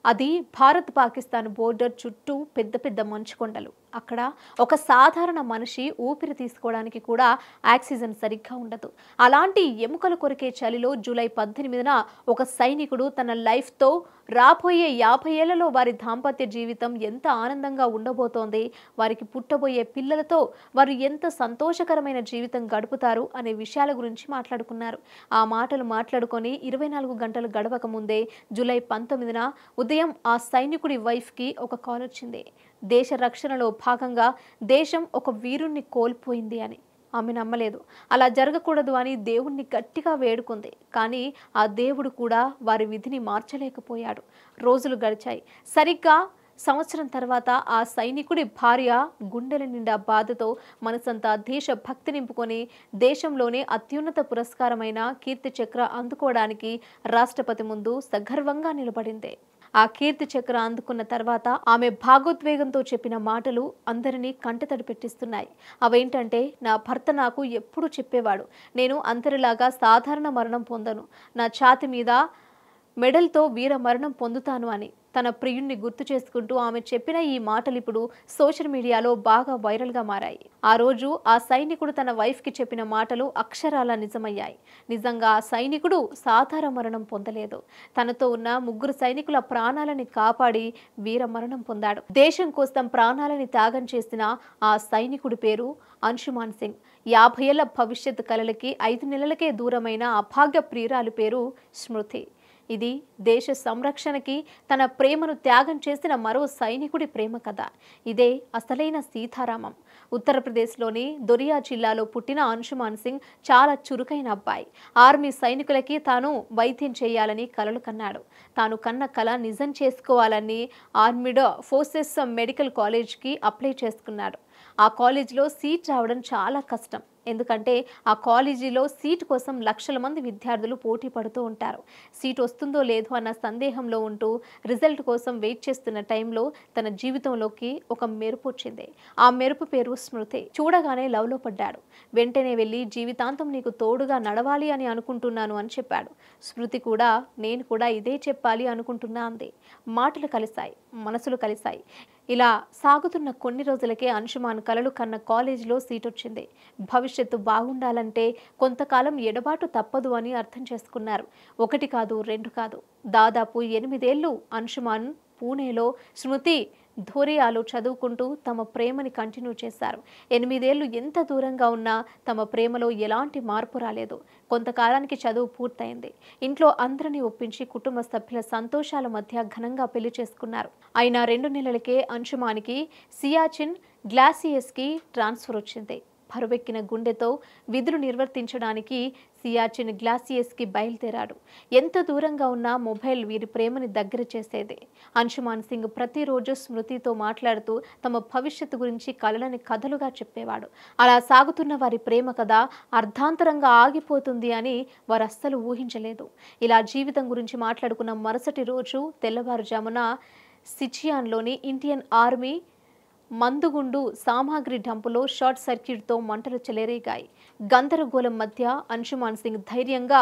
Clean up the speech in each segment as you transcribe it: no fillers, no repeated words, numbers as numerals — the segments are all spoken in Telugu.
అది భారత్ పాకిస్తాన్ బోర్డర్ చుట్టూ పెద్ద పెద్ద మంచు కొండలు. అక్కడ ఒక సాధారణ మనిషి ఊపిరి తీసుకోవడానికి కూడా ఆక్సిజన్ సరిగ్గా ఉండదు. అలాంటి ఎముకలు కొరికే చలిలో జూలై 18న ఒక సైనికుడు తన లైఫ్తో రాబోయే 50 ఏళ్లలో వారి దాంపత్య జీవితం ఎంత ఆనందంగా ఉండబోతోంది, వారికి పుట్టబోయే పిల్లలతో వారు ఎంత సంతోషకరమైన జీవితం గడుపుతారు అనే విషయాల గురించి మాట్లాడుకున్నారు. ఆ మాటలు మాట్లాడుకొని 24 గంటలు గడవక ముందే జూలై 19న ఉదయం ఆ సైనికుడి వైఫ్కి ఒక కాల్ వచ్చింది. దేశ రక్షణలో భాగంగా దేశం ఒక వీరుణ్ణి కోల్పోయింది అని. ఆమె నమ్మలేదు. అలా జరగకూడదు అని దేవుణ్ణి గట్టిగా వేడుకుంది. కానీ ఆ దేవుడు కూడా వారి విధిని మార్చలేకపోయాడు. రోజులు గడిచాయి. సరిగ్గా సంవత్సరం తర్వాత ఆ సైనికుడి భార్య గుండెల నిండా బాధతో మనసంతా దేశ భక్తి నింపుకొని దేశంలోనే అత్యున్నత పురస్కారమైన కీర్తి చక్ర అందుకోవడానికి రాష్ట్రపతి ముందు సగర్వంగా నిలబడింది. ఆ కీర్తి చక్ర అందుకున్న తర్వాత ఆమె భాగోద్వేగంతో చెప్పిన మాటలు అందరినీ కంటతడి పెట్టిస్తున్నాయి. అవేంటంటే, నా భర్త నాకు ఎప్పుడు చెప్పేవాడు, నేను అందరిలాగా సాధారణ మరణం పొందను, నా ఛాతి మీద మెడల్తో వీర మరణం పొందుతాను అని. తన ప్రియుణ్ణి గుర్తు చేసుకుంటూ ఆమె చెప్పిన ఈ మాటలు ఇప్పుడు సోషల్ మీడియాలో బాగా వైరల్గా మారాయి. ఆ రోజు ఆ సైనికుడు తన వైఫ్కి చెప్పిన మాటలు అక్షరాల నిజమయ్యాయి. నిజంగా ఆ సైనికుడు సాధారణ మరణం పొందలేదు. తనతో ఉన్న 3 సైనికుల ప్రాణాలని కాపాడి వీర మరణం పొందాడు. దేశం కోసం ప్రాణాలని త్యాగం చేసిన ఆ సైనికుడి పేరు అంశుమాన్ సింగ్. 50 ఏళ్ల భవిష్యత్ కలలకి 5 నెలలకే దూరమైన అభాగ్య ప్రియురాలి పేరు స్మృతి. ఇది దేశ సంరక్షణకి తన ప్రేమను త్యాగం చేసిన మరో సైనికుడి ప్రేమ కథ. ఇదే అసలైన సీతారామం. ఉత్తరప్రదేశ్లోని దొరియా జిల్లాలో పుట్టిన అంశుమాన్ సింగ్ చాలా చురుకైన అబ్బాయి. ఆర్మీ సైనికులకి తాను వైద్యం చేయాలని కలలు కన్నాడు. తాను కన్న కల నిజం చేసుకోవాలని ఆర్మీడ్ ఫోర్సెస్ మెడికల్ కాలేజ్కి అప్లై చేసుకున్నాడు. ఆ కాలేజీలో సీట్ రావడం చాలా కష్టం. ఎందుకంటే ఆ కాలేజీలో సీటు కోసం లక్షల మంది విద్యార్థులు పోటీ పడుతూ ఉంటారు. సీట్ వస్తుందో లేదో అన్న సందేహంలో ఉంటూ రిజల్ట్ కోసం వెయిట్ చేస్తున్న టైంలో తన జీవితంలోకి ఒక మెరుపు వచ్చింది. ఆ మెరుపు పేరు స్మృతి. చూడగానే లవ్లో పడ్డాడు. వెంటనే వెళ్ళి జీవితాంతం నీకు తోడుగా నడవాలి అని అనుకుంటున్నాను అని చెప్పాడు. స్మృతి కూడా నేను కూడా ఇదే చెప్పాలి అనుకుంటున్నా అంది. మాటలు కలిశాయి, మనసులు కలిశాయి. ఇలా సాగుతున్న కొన్ని రోజులకే అంశుమాన్ కలలు కన్న కాలేజీలో సీట్ వచ్చింది. భవిష్యత్తు బాగుండాలంటే కొంతకాలం ఎడబాటు తప్పదు అని అర్థం చేసుకున్నారు. 1 కాదు 2 కాదు, దాదాపు 8 ఏళ్లు అంశుమాన్ పూణేలో, స్మృతి ధోరియాలో చదువుకుంటూ తమ ప్రేమని కంటిన్యూ చేశారు. 8 ఏళ్లు ఎంత దూరంగా ఉన్నా తమ ప్రేమలో ఎలాంటి మార్పు రాలేదు. కొంతకాలానికి చదువు పూర్తయింది. ఇంట్లో అందరినీ ఒప్పించి కుటుంబ సభ్యుల సంతోషాల మధ్య ఘనంగా పెళ్లి చేసుకున్నారు. అయినా 2 నెలలకే అంశుమానికి సియాచిన్ గ్లాసియర్స్కి ట్రాన్స్ఫర్ వచ్చింది. బరువెక్కిన గుండెతో విధులు నిర్వర్తించడానికి సియాచిన్ గ్లాసియర్స్కి బయలుదేరాడు. ఎంత దూరంగా ఉన్నా మొబైల్ వీరి ప్రేమని దగ్గర చేసేది. అంశుమాన్ సింగ్ ప్రతిరోజు స్మృతితో మాట్లాడుతూ తమ భవిష్యత్తు గురించి కలలని కథలుగా చెప్పేవాడు. అలా సాగుతున్న వారి ప్రేమ కథ అర్ధాంతరంగా ఆగిపోతుంది అని వారు అస్సలు ఊహించలేదు. ఇలా జీవితం గురించి మాట్లాడుకున్న మరుసటి రోజు తెల్లవారుజామున సిచియాన్లోని ఇండియన్ ఆర్మీ మందుగుండు సామాగ్రి డంపులో షార్ట్ సర్క్యూట్తో మంటలు చెలరేగాయి. గందరగోళం మధ్య అంశుమాన్ సింగ్ ధైర్యంగా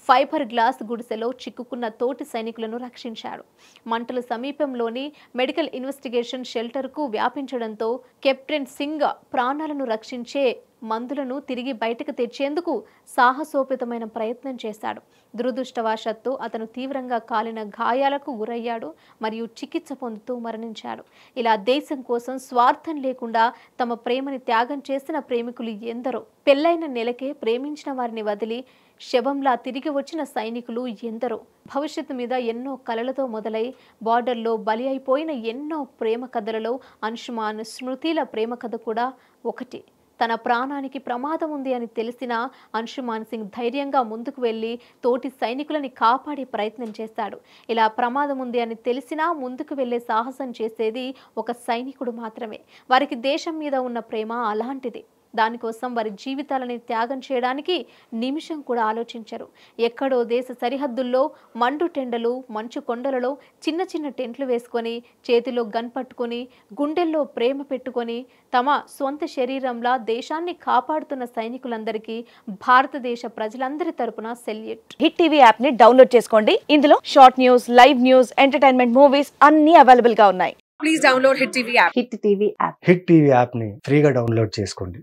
ఫైబర్ గ్లాస్ గుడిసెలో చిక్కుకున్న తోటి సైనికులను రక్షించాడు. మంటలు సమీపంలోని మెడికల్ ఇన్వెస్టిగేషన్ షెల్టర్కు వ్యాపించడంతో కెప్టెన్ సింగ్ ప్రాణాలను రక్షించే మందులను తిరిగి బయటకు తెచ్చేందుకు సాహసోపేతమైన ప్రయత్నం చేశాడు. దురదృష్టవశాత్తు అతను తీవ్రంగా కాలిన గాయాలకు గురయ్యాడు మరియు చికిత్స పొందుతూ మరణించాడు. ఇలా దేశం కోసం స్వార్థం లేకుండా తమ ప్రేమని త్యాగం చేసిన ప్రేమికులు ఎందరో. పెళ్లైన నెలకే ప్రేమించిన వారిని వదిలి శవంలా తిరిగి వచ్చిన సైనికులు ఎందరో. భవిష్యత్తు మీద ఎన్నో కలలతో మొదలై బార్డర్లో బలి అయిపోయిన ఎన్నో ప్రేమ కథలలో అంశుమాన్ స్మృతిల ప్రేమ కథ కూడా ఒకటి. తన ప్రాణానికి ప్రమాదం ఉంది అని తెలిసినా అంశుమాన్ సింగ్ ధైర్యంగా ముందుకు వెళ్లి తోటి సైనికులని కాపాడే ప్రయత్నం చేశాడు. ఇలా ప్రమాదం ఉంది అని తెలిసినా ముందుకు వెళ్లే సాహసం చేసేది ఒక సైనికుడు మాత్రమే. వారికి దేశం మీద ఉన్న ప్రేమ అలాంటిది. దానికోసం వారి జీవితాలని త్యాగం చేయడానికి నిమిషం కూడా ఆలోచించరు. ఎక్కడో దేశ సరిహద్దుల్లో మండు టెండలు, మంచు కొండలలో చిన్న చిన్న టెంట్లు వేసుకొని, చేతిలో గన్ పట్టుకొని, గుండెల్లో ప్రేమ పెట్టుకొని, తమ సొంత శరీరంలా దేశాన్ని కాపాడుతున్న సైనికులందరికీ భారతదేశ ప్రజలందరి తరపున సెల్యూట్. హిట్ టీవీ యాప్ ని డౌన్లోడ్ చేసుకోండి. ఇందులో short news, live news, entertainment movies అన్ని అవైలబుల్ గా ఉన్నాయి. Please download hit TV app. Hit TV app ని ఫ్రీగా డౌన్లోడ్ చేసుకోండి.